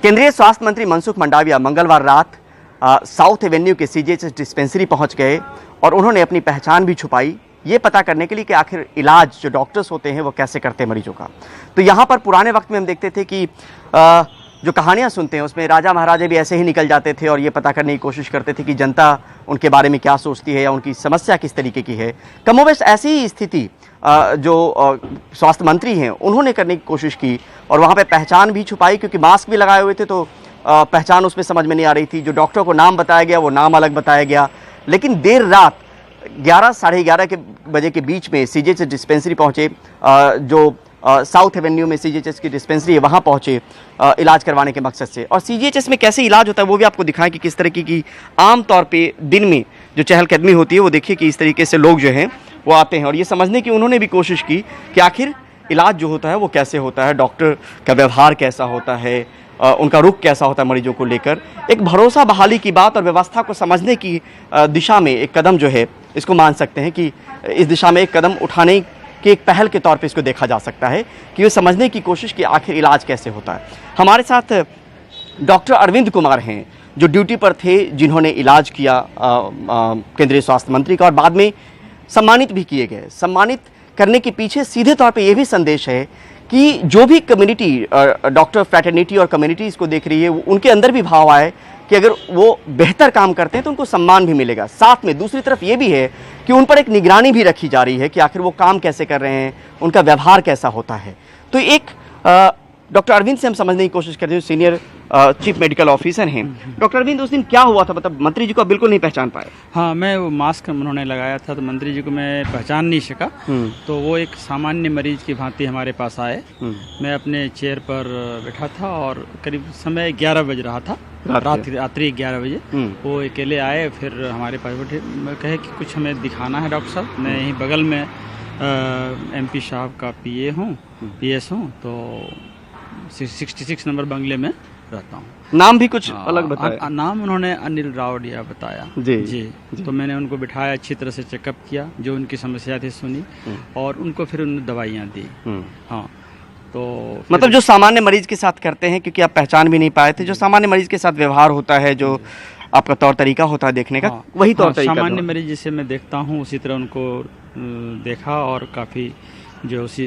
केंद्रीय स्वास्थ्य मंत्री मनसुख मंडाविया मंगलवार रात साउथ एवेन्यू के सीजीएचएस डिस्पेंसरी पहुंच गए और उन्होंने अपनी पहचान भी छुपाई, ये पता करने के लिए कि आखिर इलाज जो डॉक्टर्स होते हैं वो कैसे करते हैं मरीजों का। तो यहाँ पर पुराने वक्त में हम देखते थे कि जो कहानियाँ सुनते हैं उसमें राजा महाराजा भी ऐसे ही निकल जाते थे और ये पता करने की कोशिश करते थे कि जनता उनके बारे में क्या सोचती है या उनकी समस्या किस तरीके की है। कमोबेश ऐसी ही स्थिति जो स्वास्थ्य मंत्री हैं उन्होंने करने की कोशिश की और वहाँ पे पहचान भी छुपाई, क्योंकि मास्क भी लगाए हुए थे तो पहचान उसमें समझ में नहीं आ रही थी। जो डॉक्टर को नाम बताया गया वो नाम अलग बताया गया। लेकिन देर रात 11 साढ़े 11 बजे के बीच में सीजीएचएस डिस्पेंसरी पहुँचे, जो साउथ एवेन्यू में सीजीएचएस की डिस्पेंसरी है वहाँ पहुँचे इलाज करवाने के मकसद से। और सीजीएचएस में कैसे इलाज होता है वो भी आपको दिखाएं कि किस तरीके की आम तौर पे दिन में जो चहलकदमी होती है वो देखिए कि इस तरीके से लोग जो हैं वो आते हैं। और ये समझने की उन्होंने भी कोशिश की कि आखिर इलाज जो होता है वो कैसे होता है, डॉक्टर का व्यवहार कैसा होता है, उनका रुख कैसा होता है मरीजों को लेकर। एक भरोसा बहाली की बात और व्यवस्था को समझने की दिशा में एक कदम जो है इसको मान सकते हैं कि इस दिशा में एक कदम उठाने की एक पहल के तौर पे इसको देखा जा सकता है कि वो समझने की कोशिश कि आखिर इलाज कैसे होता है। हमारे साथ डॉक्टर अरविंद कुमार हैं जो ड्यूटी पर थे, जिन्होंने इलाज किया केंद्रीय स्वास्थ्य मंत्री का और बाद में सम्मानित भी किए गए। सम्मानित करने के पीछे सीधे तौर पे ये भी संदेश है कि जो भी कम्युनिटी डॉक्टर फ्रैटर्निटी और कम्युनिटी इसको देख रही है उनके अंदर भी भाव आए कि अगर वो बेहतर काम करते हैं तो उनको सम्मान भी मिलेगा। साथ में दूसरी तरफ ये भी है कि उन पर एक निगरानी भी रखी जा रही है कि आखिर वो काम कैसे कर रहे हैं, उनका व्यवहार कैसा होता है। तो एक डॉक्टर अरविंद से हम समझने की कोशिश करते हैं, सीनियर चीफ मेडिकल ऑफिसर हैं। डॉक्टर अरविंद, उस दिन क्या हुआ था, मतलब मंत्री जी को आप बिल्कुल नहीं पहचान पाए? हाँ, मैं वो मास्क उन्होंने लगाया था तो मंत्री जी को मैं पहचान नहीं सका। तो वो एक सामान्य मरीज की भांति हमारे पास आए। मैं अपने चेयर पर बैठा था और करीब समय 11 बज रहा था, रात्रि 11 बजे। वो अकेले आए, फिर हमारे पास बैठे, कहे कि कुछ हमें दिखाना है डॉक्टर साहब। मैं यहीं बगल में MP साहब का PS हूँ, तो 66 नंबर बंगले में रहता हूँ। नाम भी कुछ अलग बताया? नाम उन्होंने अनिल रावडिया बताया। जी। तो मैंने उनको बिठाया, अच्छी तरह से चेकअप किया, जो उनकी समस्या थी सुनी और उनको फिर उन्होंने दवाइयाँ दी। हाँ, तो मतलब जो सामान्य मरीज के साथ करते हैं, क्योंकि आप पहचान भी नहीं पाए थे, जो सामान्य मरीज के साथ व्यवहार होता है, जो आपका तौर तरीका होता है देखने का, वही तौर तरीका सामान्य मरीज जिसे मैं देखता हूँ उसी तरह उनको देखा और काफ़ी जो उसी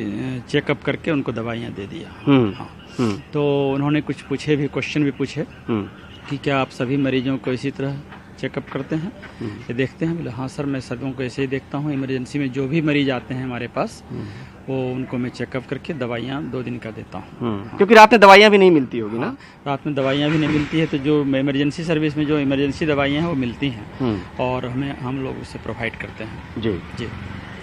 चेकअप करके उनको दवाइयाँ दे दिया। तो उन्होंने कुछ क्वेश्चन भी पूछे कि क्या आप सभी मरीजों को इसी तरह चेकअप करते हैं, ये देखते हैं? बोले हाँ सर, मैं सभी को ऐसे ही देखता हूँ। इमरजेंसी में जो भी मरीज आते हैं हमारे पास वो उनको मैं चेकअप करके दवाइयाँ 2 दिन का देता हूँ। क्योंकि रात में दवाइयाँ भी नहीं मिलती होगी ना? रात में दवाइयाँ भी नहीं मिलती है, तो जो इमरजेंसी सर्विस में जो इमरजेंसी दवाइयाँ हैं वो मिलती हैं और हम लोग उसे प्रोवाइड करते हैं। जी।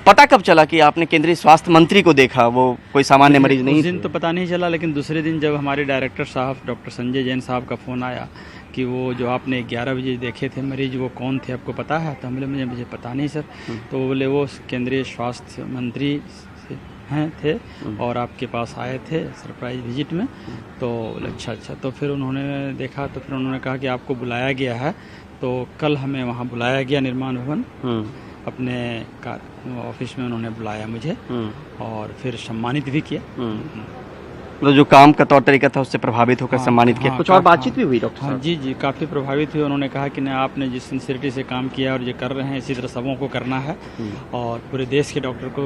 पता कब चला कि आपने केंद्रीय स्वास्थ्य मंत्री को देखा, वो कोई सामान्य मरीज नहीं? उस दिन तो पता नहीं चला, लेकिन दूसरे दिन जब हमारे डायरेक्टर साहब डॉक्टर संजय जैन साहब का फ़ोन आया कि वो जो आपने 11 बजे देखे थे मरीज वो कौन थे, आपको पता है? तो हम बोले मुझे पता नहीं सर। तो वो बोले वो केंद्रीय स्वास्थ्य मंत्री थे और आपके पास आए थे सरप्राइज विजिट में। तो बोले अच्छा। तो फिर उन्होंने देखा तो फिर उन्होंने कहा कि आपको बुलाया गया है। तो कल हमें वहाँ बुलाया गया निर्माण भवन, अपने ऑफिस में उन्होंने बुलाया मुझे और फिर सम्मानित भी किया। तो जो काम का तौर तरीका था उससे प्रभावित होकर सम्मानित किया। कुछ और बातचीत भी हुई डॉक्टर साहब? जी, काफ़ी प्रभावित हुई। उन्होंने कहा कि नहीं, आपने जिस सिंसियरिटी से काम किया और ये कर रहे हैं इसी तरह सबों को करना है और पूरे देश के डॉक्टर को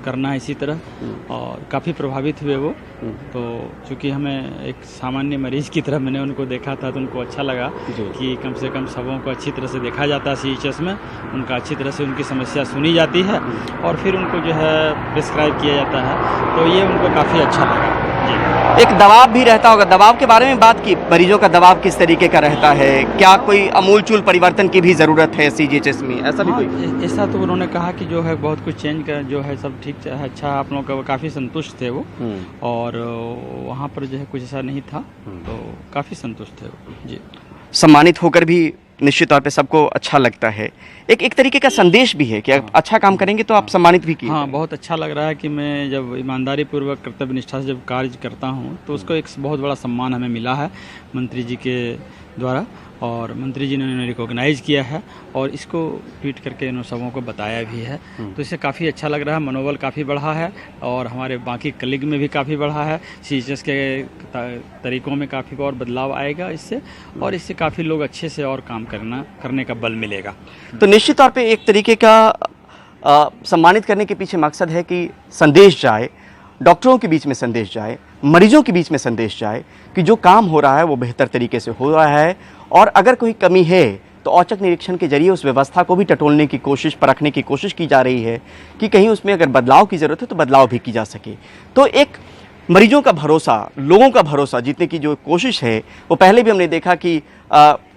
करना है इसी तरह, और काफ़ी प्रभावित हुए वो। तो चूँकि हमें एक सामान्य मरीज की तरह मैंने उनको देखा था तो उनको अच्छा लगा कि कम से कम सबों को अच्छी तरह से देखा जाता है CHS में, उनका अच्छी तरह से उनकी समस्या सुनी जाती है और फिर उनको जो है प्रिस्क्राइब किया जाता है। तो ये उनको काफ़ी अच्छा लगा। एक दबाव भी रहता होगा, दबाव के बारे में बात की, मरीजों का दबाव किस तरीके का रहता है, क्या कोई अमूलचूल परिवर्तन की भी ज़रूरत है CGHS में, ऐसा भी कोई? ऐसा तो उन्होंने कहा कि जो है बहुत कुछ चेंज कर जो है सब ठीक है, अच्छा आप लोगों का काफ़ी संतुष्ट थे वो और वहाँ पर जो है कुछ ऐसा नहीं था, तो काफ़ी संतुष्ट थे वो। जी। सम्मानित होकर भी निश्चित तौर पे सबको अच्छा लगता है, एक तरीके का संदेश भी है कि अच्छा काम करेंगे तो आप सम्मानित भी किए। हाँ, बहुत अच्छा लग रहा है कि मैं जब ईमानदारी पूर्वक कर्तव्य निष्ठा से जब कार्य करता हूँ तो उसको एक बहुत बड़ा सम्मान हमें मिला है मंत्री जी के द्वारा, और मंत्री जी ने उन्होंने रिकॉग्नाइज़ किया है और इसको ट्वीट करके इन सबों को बताया भी है। तो इससे काफ़ी अच्छा लग रहा है, मनोबल काफ़ी बढ़ा है और हमारे बाकी कलीग में भी काफ़ी बढ़ा है। सीजीएचएस के तरीक़ों में काफ़ी और बदलाव आएगा इससे, और इससे काफ़ी लोग अच्छे से और काम करने का बल मिलेगा। तो निश्चित तौर पे एक तरीके का सम्मानित करने के पीछे मकसद है कि संदेश जाए, डॉक्टरों के बीच में संदेश जाए, मरीजों के बीच में संदेश जाए कि जो काम हो रहा है वो बेहतर तरीके से हो रहा है, और अगर कोई कमी है तो औचक निरीक्षण के जरिए उस व्यवस्था को भी टटोलने की कोशिश, परखने की कोशिश की जा रही है कि कहीं उसमें अगर बदलाव की ज़रूरत है तो बदलाव भी की जा सके। तो एक मरीजों का भरोसा, लोगों का भरोसा जीतने की जो कोशिश है वो पहले भी हमने देखा कि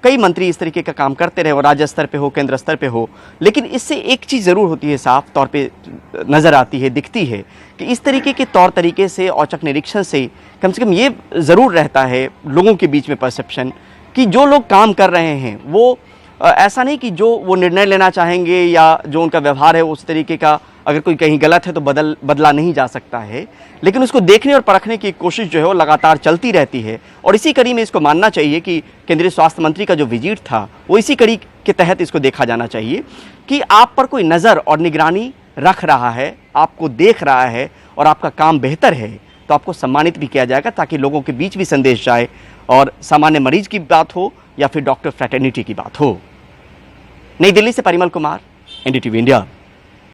कई मंत्री इस तरीके का काम करते रहे, वो राज्य स्तर पे हो, केंद्र स्तर पे हो, लेकिन इससे एक चीज़ ज़रूर होती है, साफ तौर पे नज़र आती है, दिखती है कि इस तरीके के तौर तरीके से, औचक निरीक्षण से कम ये ज़रूर रहता है लोगों के बीच में परसेप्शन कि जो लोग काम कर रहे हैं वो ऐसा नहीं कि जो वो निर्णय लेना चाहेंगे या जो उनका व्यवहार है उस तरीके का अगर कोई कहीं गलत है तो बदला नहीं जा सकता है, लेकिन उसको देखने और परखने की कोशिश जो है वो लगातार चलती रहती है। और इसी कड़ी में इसको मानना चाहिए कि केंद्रीय स्वास्थ्य मंत्री का जो विजिट था वो इसी कड़ी के तहत इसको देखा जाना चाहिए कि आप पर कोई नज़र और निगरानी रख रहा है, आपको देख रहा है और आपका काम बेहतर है तो आपको सम्मानित भी किया जाएगा, ताकि लोगों के बीच भी संदेश जाए और सामान्य मरीज की बात हो या फिर डॉक्टर फ्रेटर्निटी की बात हो। नई दिल्ली से परिमल कुमार, एनडीटीवी इंडिया।